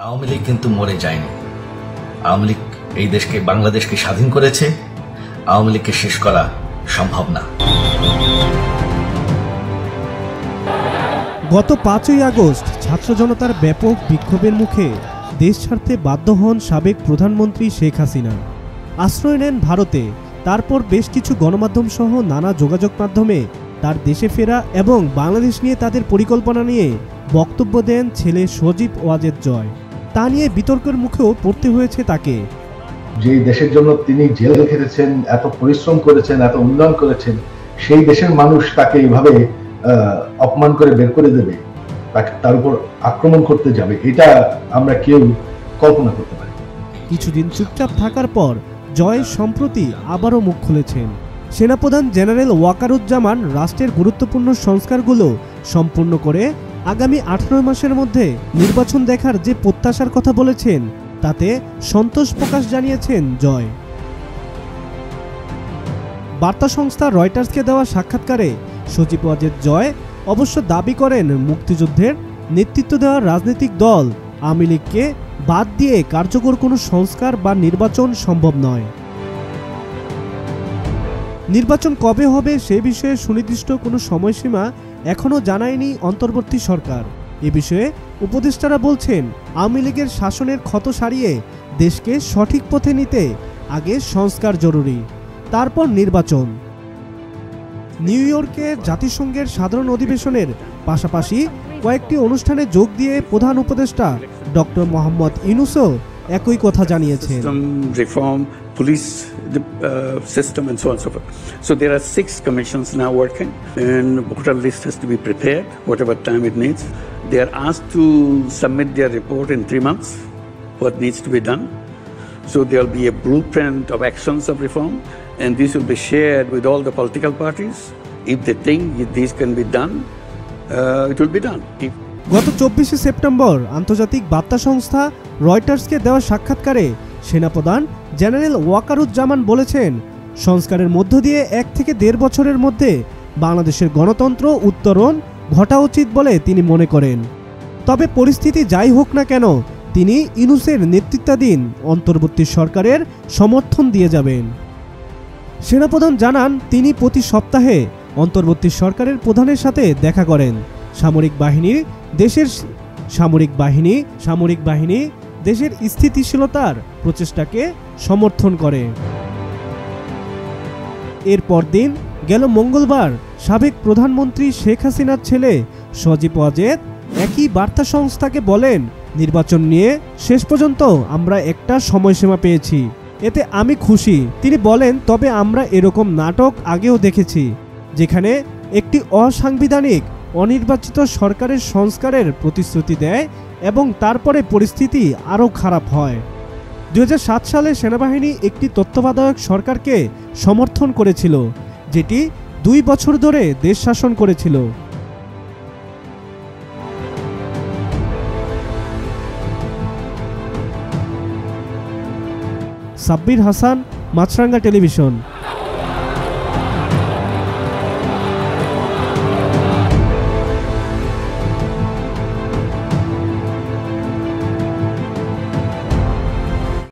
আওয়ামী লীগ কিন্তু মরে যায়নি। আওয়ামী লীগ এই দেশকে, বাংলাদেশকে স্বাধীন করেছে। আওয়ামী লীগকে শেষ করা সম্ভব না। গত 5ই আগস্ট ছাত্র জনতার ব্যাপক বিক্ষোভের মুখে দেশ ছাড়তে বাধ্য হন সাবেক প্রধানমন্ত্রী শেখ হাসিনা। আশ্রয় নেন ভারতে। তারপর বেশ কিছু গণমাধ্যম সহ নানা যোগাযোগ মাধ্যমে তার দেশে ফেরা এবং বাংলাদেশ নিয়ে তাদের পরিকল্পনা নিয়ে বক্তব্য দেন ছেলে সজীব ওয়াজেদ জয়। তা নিয়ে বিতর্কের মুখেও পড়তে হয়েছে তাকে। যে দেশের জন্য তিনি জেল খেটেছেন, এত পরিশ্রম করেছেন, এত উন্নয়ন করেছেন, সেই দেশের মানুষ তাকে এইভাবে অপমান করে বের করে দেবে, তার উপর আক্রমণ করতে যাবে, এটা আমরা কেউ কল্পনা করতে পারি। কিছুদিন চুপচাপ থাকার পর জয় সম্প্রতি আবারও মুখ খুলেছেন। সেনাপ্রধান জেনারেল ওয়াকারুজ্জামান রাষ্ট্রের গুরুত্বপূর্ণ সংস্কারগুলো সম্পূর্ণ করে আগামী 18 মাসের মধ্যে নির্বাচন দেখার যে প্রত্যাশার কথা বলেছেন, তাতে সন্তোষ প্রকাশ জানিয়েছেন জয়। বার্তা সংস্থা রয়টার্সকে দেওয়া সাক্ষাৎকারে সজীব ওয়াজেদ জয় অবশ্য দাবি করেন, মুক্তিযুদ্ধের নেতৃত্ব দেওয়া রাজনৈতিক দল আওয়ামী লীগকে বাদ দিয়ে কার্যকর কোনো সংস্কার বা নির্বাচন সম্ভব নয়। নির্বাচন কবে হবে সে বিষয়ে সুনির্দিষ্ট কোনো সময়সীমা এখনও জানায়নি অন্তর্বর্তী সরকার। এ বিষয়ে উপদেষ্টারা বলছেন, আওয়ামী লীগের শাসনের ক্ষত সারিয়ে দেশকে সঠিক পথে নিতে আগে সংস্কার জরুরি, তারপর নির্বাচন। নিউ ইয়র্কে জাতিসংঘের সাধারণ অধিবেশনের পাশাপাশি কয়েকটি অনুষ্ঠানে যোগ দিয়ে প্রধান উপদেষ্টা ডক্টর মোহাম্মদ ইউনূসও একই কথা জানিয়েছেন। Police system and so on and so forth. So there are 6 commissions now working, and voter list has to be prepared whatever time it needs. They are asked to submit their report in 3 months, what needs to be done. So there will be a blueprint of actions of reform, and this will be shared with all the political parties. If they think these can be done, it will be done. গত 24 September আন্তর্জাতিক বার্তা সংস্থা রয়টার্সকে দেওয়া সাক্ষাৎকারে সেনাপ্রধান general Wakeruzzaman বলেছেন, সংস্কারের মধ্য দিয়ে 1 থেকে 1.5 বছরের মধ্যে বাংলাদেশের গণতন্ত্র উত্তরণ ঘটা উচিত বলে তিনি মনে করেন। তবে পরিস্থিতি যাই হোক না কেন, তিনি ইউনূসের নেতৃত্বাধীন অন্তর্বর্তী সরকারের সমর্থন দিয়ে যাবেন। সেনাপ্রধান জানান, তিনি প্রতি সপ্তাহে অন্তর্বর্তী সরকারের প্রধানের সাথে দেখা করেন। সামরিক বাহিনী দেশের স্থিতিশীলতার প্রচেষ্টাকে সমর্থন করে। এরপর দিন গেল মঙ্গলবার সাবেক প্রধানমন্ত্রী শেখ হাসিনার ছেলে সজীব ওয়াজেদ একই বার্তা সংস্থাকে বলেন, নির্বাচন নিয়ে শেষ পর্যন্ত আমরা একটা সময়সীমা পেয়েছি, এতে আমি খুশি। তিনি বলেন, তবে আমরা এরকম নাটক আগেও দেখেছি, যেখানে একটি অসাংবিধানিক অনির্বাচিত সরকারের সংস্কারের প্রতিশ্রুতি দেয় এবং তারপরে পরিস্থিতি আরও খারাপ হয়। 2007 সালে সেনাবাহিনী একটি তত্ত্বাবধায়ক সরকারকে সমর্থন করেছিল, যেটি 2 বছর ধরে দেশ শাসন করেছিল। সাব্বির হাসান, মাছরাঙ্গা টেলিভিশন।